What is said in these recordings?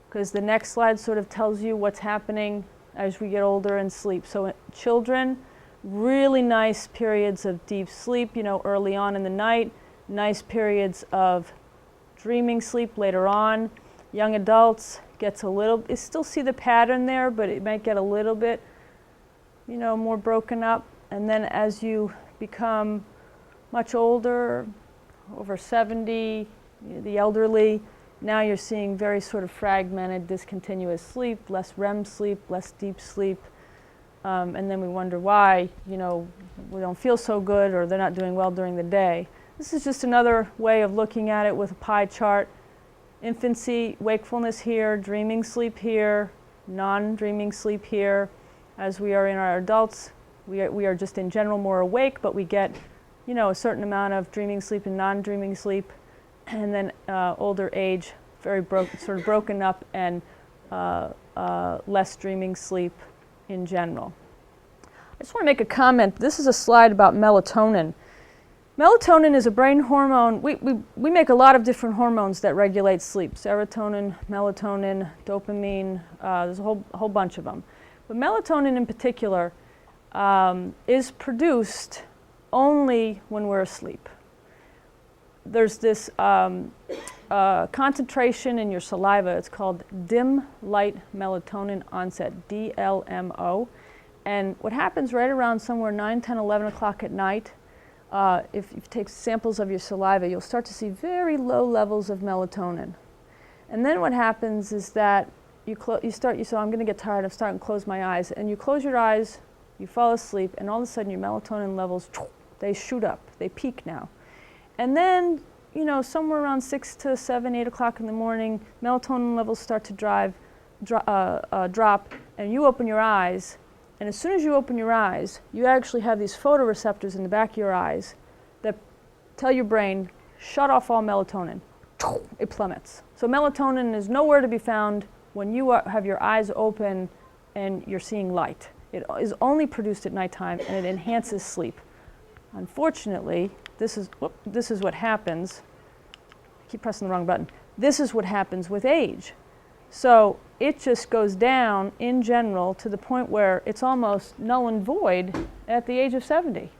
because the next slide sort of tells you what's happening as we get older and sleep. So children, really nice periods of deep sleep, you know, early on in the night, nice periods of dreaming sleep later on. Young adults gets a little, you still see the pattern there, but it might get a little bit, you know, more broken up. And then as you become much older, over 70, the elderly, now you're seeing very sort of fragmented, discontinuous sleep, less REM sleep, less deep sleep. And then we wonder why, you know, we don't feel so good or they're not doing well during the day. This is just another way of looking at it with a pie chart. Infancy, wakefulness here, dreaming sleep here, non-dreaming sleep here. As we are in our adults, we are just in general more awake, but we get, you know, a certain amount of dreaming sleep and non-dreaming sleep. And then older age, very sort of broken up and less dreaming sleep in general. I just want to make a comment. This is a slide about melatonin. Melatonin is a brain hormone. We make a lot of different hormones that regulate sleep. Serotonin, melatonin, dopamine, there's a whole bunch of them. But melatonin in particular is produced only when we're asleep. There's this concentration in your saliva. It's called dim light melatonin onset, DLMO. And what happens right around somewhere 9, 10, 11 o'clock at night, if you take samples of your saliva, you'll start to see very low levels of melatonin. And then what happens is that you say, I'm going to get tired, I'm starting to close my eyes. And you close your eyes, you fall asleep, and all of a sudden your melatonin levels, they shoot up, they peak now. And then, you know, somewhere around 6 to 7, 8 o'clock in the morning, melatonin levels start to drop, and you open your eyes. And as soon as you open your eyes, you actually have these photoreceptors in the back of your eyes that tell your brain, shut off all melatonin. It plummets. So melatonin is nowhere to be found when you have your eyes open and you're seeing light. It is only produced at nighttime, and it enhances sleep. Unfortunately, this is what happens. I keep pressing the wrong button. This is what happens with age. So it just goes down in general to the point where it's almost null and void at the age of 70.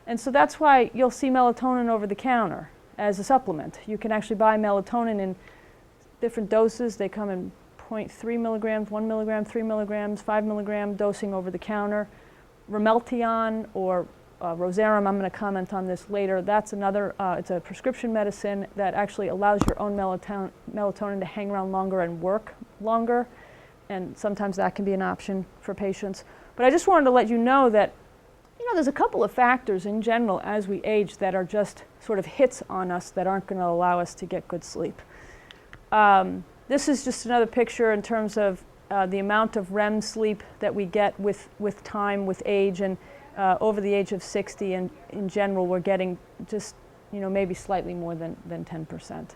And so that's why you'll see melatonin over the counter as a supplement. You can actually buy melatonin in different doses. They come in 0.3 milligrams, 1 milligram, 3 milligrams, 5 milligram dosing over the counter. Ramelteon or Rosarum, I'm going to comment on this later. That's another, it's a prescription medicine that actually allows your own melatonin to hang around longer and work longer. And sometimes that can be an option for patients. But I just wanted to let you know that, you know, there's a couple of factors in general as we age that are just sort of hits on us that aren't going to allow us to get good sleep. This is just another picture in terms of the amount of REM sleep that we get with time, with age, and over the age of 60, and in general, we're getting just, you know, maybe slightly more than 10%.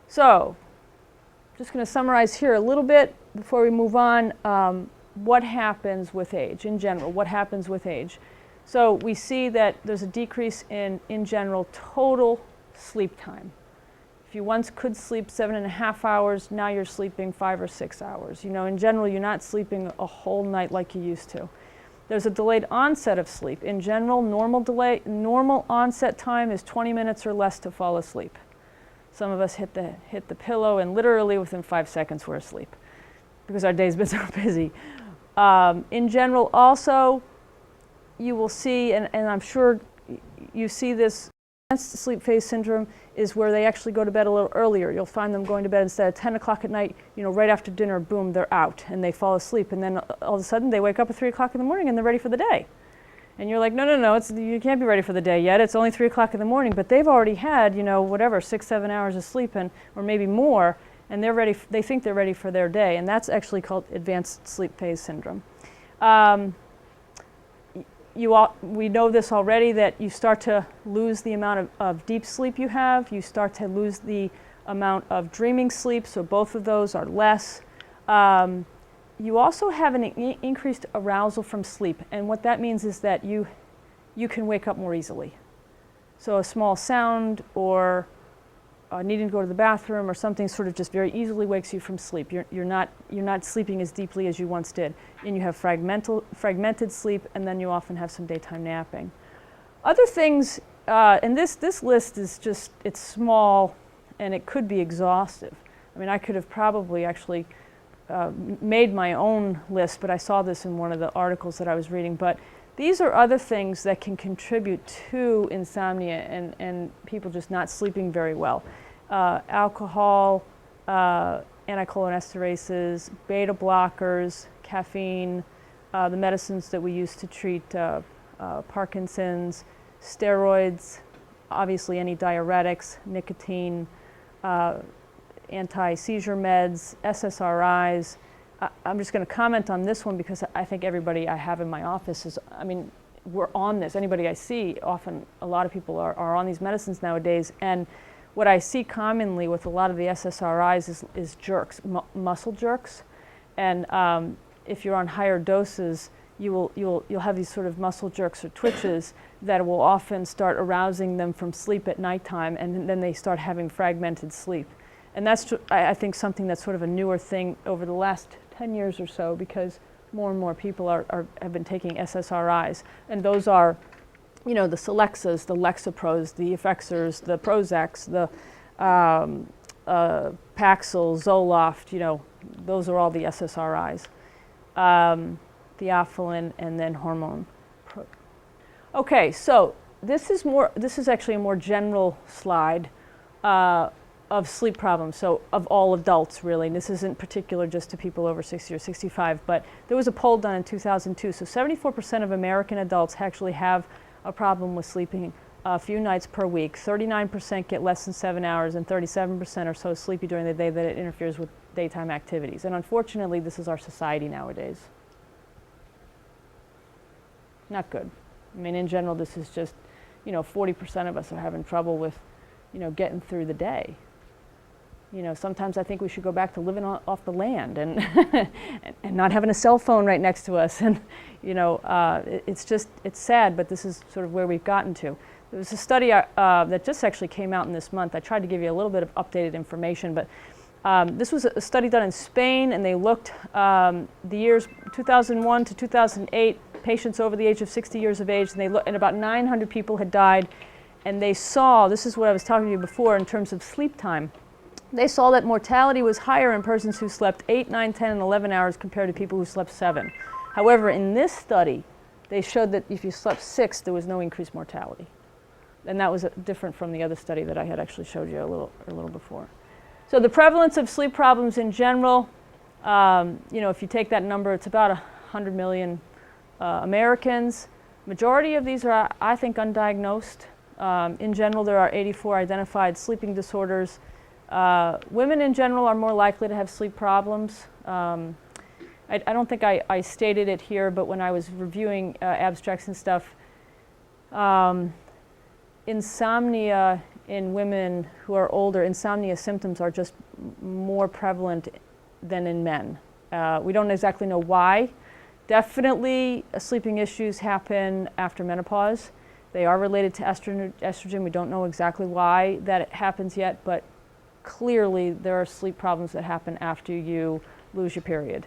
So, just going to summarize here a little bit before we move on. What happens with age in general? What happens with age? So we see that there's a decrease in general, total sleep time. If you once could sleep 7.5 hours, now you're sleeping 5 or 6 hours. You know, in general, you're not sleeping a whole night like you used to. There's a delayed onset of sleep. In general, normal onset time is 20 minutes or less to fall asleep. Some of us hit the pillow, and literally within 5 seconds we're asleep because our day's been so busy. In general, also, you will see, and I'm sure you see this, advanced sleep phase syndrome is where they actually go to bed a little earlier. You'll find them going to bed instead of 10 o'clock at night, you know, right after dinner, boom, they're out and they fall asleep. And then all of a sudden they wake up at 3 o'clock in the morning and they're ready for the day. And you're like, no, you can't be ready for the day yet. It's only 3 o'clock in the morning, but they've already had, you know, whatever, 6, 7 hours of sleep, or maybe more, and they're ready. They think they're ready for their day, and that's actually called advanced sleep phase syndrome. We know this already, that you start to lose the amount of deep sleep you have. You start to lose the amount of dreaming sleep, so both of those are less. You also have an increased arousal from sleep, and what that means is that you can wake up more easily. So a small sound or needing to go to the bathroom, or something sort of just very easily wakes you from sleep. You're not sleeping as deeply as you once did, and you have fragmented sleep, and then you often have some daytime napping. Other things, and this list is just, it's small, and it could be exhaustive. I mean, I could have probably actually made my own list, but I saw this in one of the articles that I was reading. But these are other things that can contribute to insomnia and people just not sleeping very well. Alcohol, anticholinesterases, beta blockers, caffeine, the medicines that we use to treat Parkinson's, steroids, obviously any diuretics, nicotine, anti-seizure meds, SSRIs. I'm just going to comment on this one because I think everybody I have in my office is, I mean, we're on this. Anybody I see, often a lot of people are on these medicines nowadays. And what I see commonly with a lot of the SSRIs is jerks, muscle jerks. And if you're on higher doses, you'll have these sort of muscle jerks or twitches that will often start arousing them from sleep at nighttime, and then they start having fragmented sleep. And that's, I think, something that's sort of a newer thing over the last 10 years or so, because more and more people have been taking SSRIs. And those are, you know, the Celexas, the Lexapros, the Effexors, the Prozacs, the Paxil, Zoloft, you know, those are all the SSRIs. Theophylline, and then hormone. Okay, so this is actually a more general slide of sleep problems, so of all adults really. And this isn't particular just to people over 60 or 65, but there was a poll done in 2002. So 74% of American adults actually have a problem with sleeping a few nights per week. 39% get less than 7 hours, and 37% are so sleepy during the day that it interferes with daytime activities. And unfortunately, this is our society nowadays. Not good. I mean, in general, this is just, you know, 40% of us are having trouble with, you know, getting through the day. You know, sometimes I think we should go back to living off the land and and not having a cell phone right next to us. And, you know, it's sad, but this is sort of where we've gotten to. There was a study that just actually came out in this month. I tried to give you a little bit of updated information, but this was a study done in Spain, and they looked the years 2001 to 2008, patients over the age of 60 years of age, and they looked, and about 900 people had died, and they saw, this is what I was talking to you before in terms of sleep time, they saw that mortality was higher in persons who slept 8, 9, 10, and 11 hours compared to people who slept 7. However, in this study, they showed that if you slept 6, there was no increased mortality. And that was different from the other study that I had actually showed you a little before. So the prevalence of sleep problems in general, you know, if you take that number, it's about 100 million Americans. Majority of these are, I think, undiagnosed. In general, there are 84 identified sleeping disorders. Women in general are more likely to have sleep problems. I don't think I stated it here, but when I was reviewing abstracts and stuff, insomnia in women who are older, insomnia symptoms are just more prevalent than in men. We don't exactly know why. Definitely sleeping issues happen after menopause. They are related to estrogen. We don't know exactly why that happens yet, but clearly there are sleep problems that happen after you lose your period.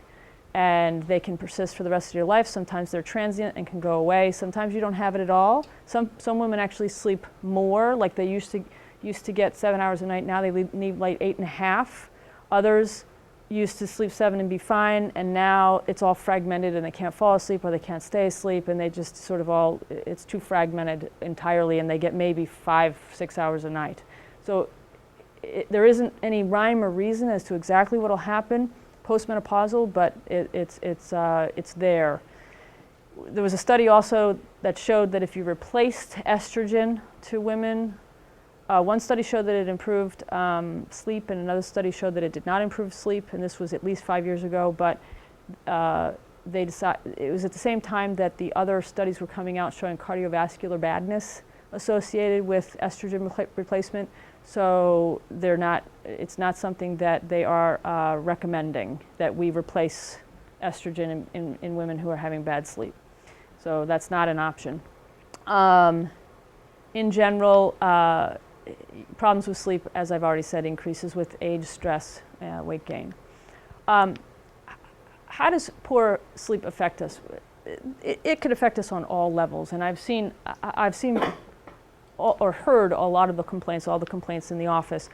And they can persist for the rest of your life. Sometimes they're transient and can go away. Sometimes you don't have it at all. Some women actually sleep more, like they used to get 7 hours a night. Now they need like 8.5. Others used to sleep 7 and be fine, and now it's all fragmented and they can't fall asleep or they can't stay asleep, and they just sort of it's too fragmented entirely, and they get maybe 5, 6 hours a night. So there isn't any rhyme or reason as to exactly what will happen postmenopausal, but it's there. There was a study also that showed that if you replaced estrogen to women, one study showed that it improved sleep, and another study showed that it did not improve sleep, and this was at least 5 years ago, but it was at the same time that the other studies were coming out showing cardiovascular badness associated with estrogen replacement. So it's not something that they are recommending, that we replace estrogen in women who are having bad sleep. So that's not an option. In general, problems with sleep, as I've already said, increases with age, stress, weight gain. How does poor sleep affect us? It could affect us on all levels, and I've seen or heard a lot of the complaints, all the complaints in the office.